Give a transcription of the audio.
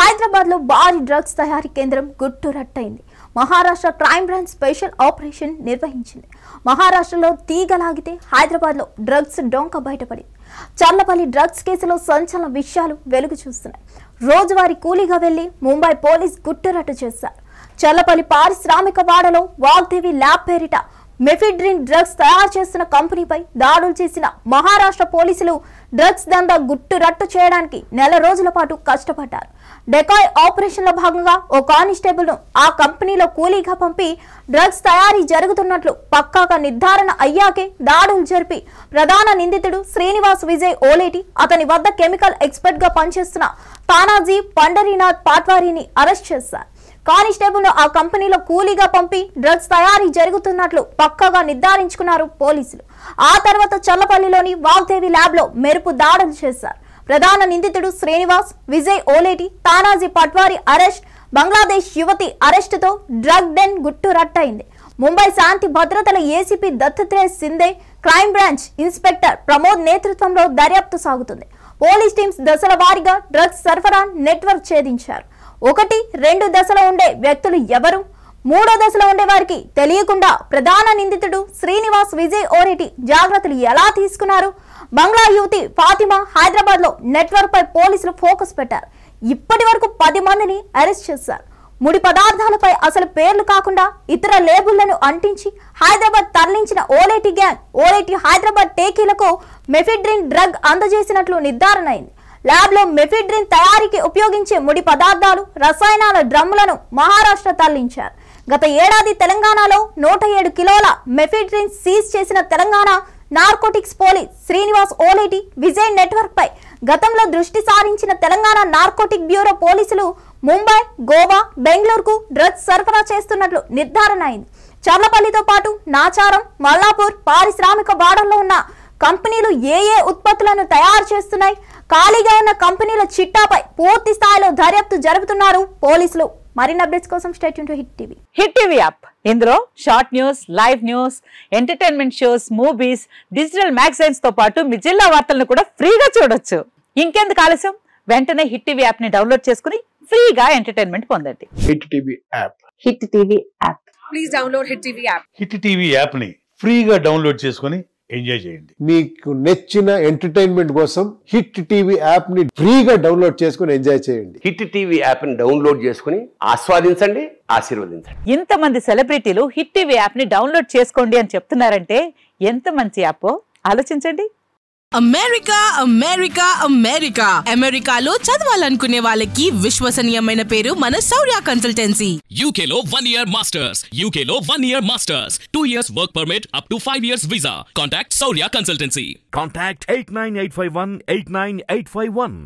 హైదరాబాద్ లో భారీ డ్రగ్స్ తయారీ కేంద్రం గుట్టురట్టయింది. Maharashtra crime branch special operation నిర్వహించింది. మహారాష్ట్రలో తీగలాగితే హైదరాబాద్ లో డ్రగ్స్ డొంక బయటపడింది. చల్లపల్లి డ్రగ్స్ కేసులో సంచలన విషయాలు వెలుగు చూస్తున్నాయి. రోజువారీ కూలీగా వెళ్లి ముంబై పోలీస్ గుట్టురట్టు చేశారు. చల్లపల్లి పారిశ్రామిక వాడలో వాగ్దేవి ల్యాబ్ పేరిట మెఫిడ్రిన్ డ్రగ్స్ తయారు చేస్తున్న కంపెనీపై దాడులు చేసిన మహారాష్ట్ర పోలీసులు డ్రగ్స్ దందా గుట్టురట్టు చేయడానికి నెల రోజుల పాటు కష్టపడ్డారు. డెకాయ్ ఆపరేషన్ లో భాగంగా ఓ కానిస్టేబుల్ ను ఆ కంపెనీలో కూలీగా పంపి డ్రగ్స్ తయారీ జరుగుతున్నట్లు పక్కాగా నిర్ధారణ అయ్యాకే దాడులు జరిపి ప్రధాన నిందితుడు శ్రీనివాస్ విజయ్ ఓలేటి, అతని వద్ద కెమికల్ ఎక్స్పర్ట్ గా పనిచేస్తున్న తానాజీ పండరీనాథ్ పాట్వారీని అరెస్ట్ చేశారు. కానిస్టేబుల్ ను ఆ కంపెనీలో కూలీగా పంపి డ్రగ్స్ తయారీ జరుగుతున్నట్లు పక్కాగా నిర్ధారించుకున్నారు పోలీసులు. ఆ తర్వాత చల్లపల్లిలోని వాగ్దేవి ల్యాబ్ లో మెరుపు దాడులు చేశారు. ప్రధాన నిందితుడు శ్రీనివాస్ విజయ్ ఓలేటి, తానాజీ పట్వారీ అరెస్ట్, బంగ్లాదేశ్ యువతి అరెస్టుతో డ్రగ్ డెన్ గుట్టురట్టయింది. ముంబై శాంతి భద్రతల ACP Dattatreya Scindia, crime branch inspector Pramod నేతృత్వంలో దర్యాప్తు సాగుతుంది. పోలీస్ టీమ్స్ దశల వారీగా డ్రగ్స్ సరఫరా నెట్వర్క్ ఛేదించారు. 1-2 దశలో ఉండే వ్యక్తులు ఎవరు, 3వ దశలో ఉండే వారికి తెలియకుండా ప్రధాన నిందితుడు శ్రీనివాస్ విజయ్ ఓలేటి జాగ్రత్తలు ఎలా తీసుకున్నారు? బంగ్లా యువతి ఫాతిమా హైదరాబాద్ లో నెట్వర్క్ పై పోలీసులు ఫోకస్ పెట్టారు. ఇప్పటి వరకు 10 మందిని అరెస్ట్ చేశారు. ముడి పదార్థాలపై అసలు పేర్లు కాకుండా ఇతర లేబుళ్లను అంటించి హైదరాబాద్ తరలించిన ఓలేటి గ్యాంగ్ ఓలేటి హైదరాబాద్ టేకీలకు మెఫిడ్రిన్ డ్రగ్ అందజేసినట్లు నిర్ధారణ అయింది. ల్యాబ్ లో మెఫిడ్రిన్ తయారీకి ఉపయోగించే ముడి పదార్థాలు, రసాయనాల డ్రమ్ములను మహారాష్ట్ర తరలించారు. గత ఏడాది తెలంగాణలో 107 కిలోల మెఫిడ్రిన్ సీజ్ చేసిన Telangana narcotics police Srinivas Oleti Vijay network పై గతంలో దృష్టి సారించిన తెలంగాణ నార్కోటిక్ బ్యూరో పోలీసులు ముంబై, గోవా, బెంగళూరుకు డ్రగ్స్ సరఫరా చేస్తున్నట్లు నిర్ధారణ అయింది. చర్లపల్లితో పాటు నాచారం, మల్లాపూర్ పారిశ్రామిక వాడల్లో ఉన్న కంపెనీలు ఏ ఉత్పత్తులను తయారు చేస్తున్నాయి, ఖాళీగా ఉన్న కంపెనీల చిట్టాపై పూర్తి స్థాయిలో దర్యాప్తు జరుపుతున్నారు పోలీసులు. మరిన్ని అప్డేట్స్ కోసం stay tune to hit TV. Hit TV app, ఇందులో short news, live news, entertainment shows, movies, digital magazines తో పాటు మీ జిల్లా వార్తలను కూడా ఫ్రీగా చూడొచ్చు. ఇంకెందుకు ఆలస్యం, వెంటనే హిట్ టీవీ యాప్ ని డౌన్లోడ్ చేసుకుని ఫ్రీగా ఎంటర్టైన్మెంట్ పొందండి. Hit TV app. Hit TV app. Please download hit TV app. Hit TV app ని ఫ్రీగా డౌన్లోడ్ చేసుకుని ఎంజాయ్ చేయండి. మీకు నచ్చిన ఎంటర్టైన్మెంట్ కోసం హిట్ టీవీ యాప్ ని ఫ్రీగా డౌన్లోడ్ చేసుకుని ఎంజాయ్ చేయండి. హిట్ టీవీ యాప్ ని డౌన్లోడ్ చేసుకుని ఆస్వాదించండి, ఆశీర్వదించండి. ఇంతమంది సెలబ్రిటీలు హిట్ టీవీ యాప్ ని డౌన్లోడ్ చేసుకోండి అని చెప్తున్నారంటే ఎంత మంచి యాప్ ఆలోచించండి. అమెరికా అమెరికా అమెరికా అమెరికాలో చదవాలనుకునే వాళ్ళకి విశ్వసనీయమైన పేరు మన శౌర్య కన్సల్టెన్సీ. UK లో 1 year masters, UK లో 1 year masters, 2 years work permit up to 5 years visa. Contact Saurya Consultancy. Contact 89851 89851.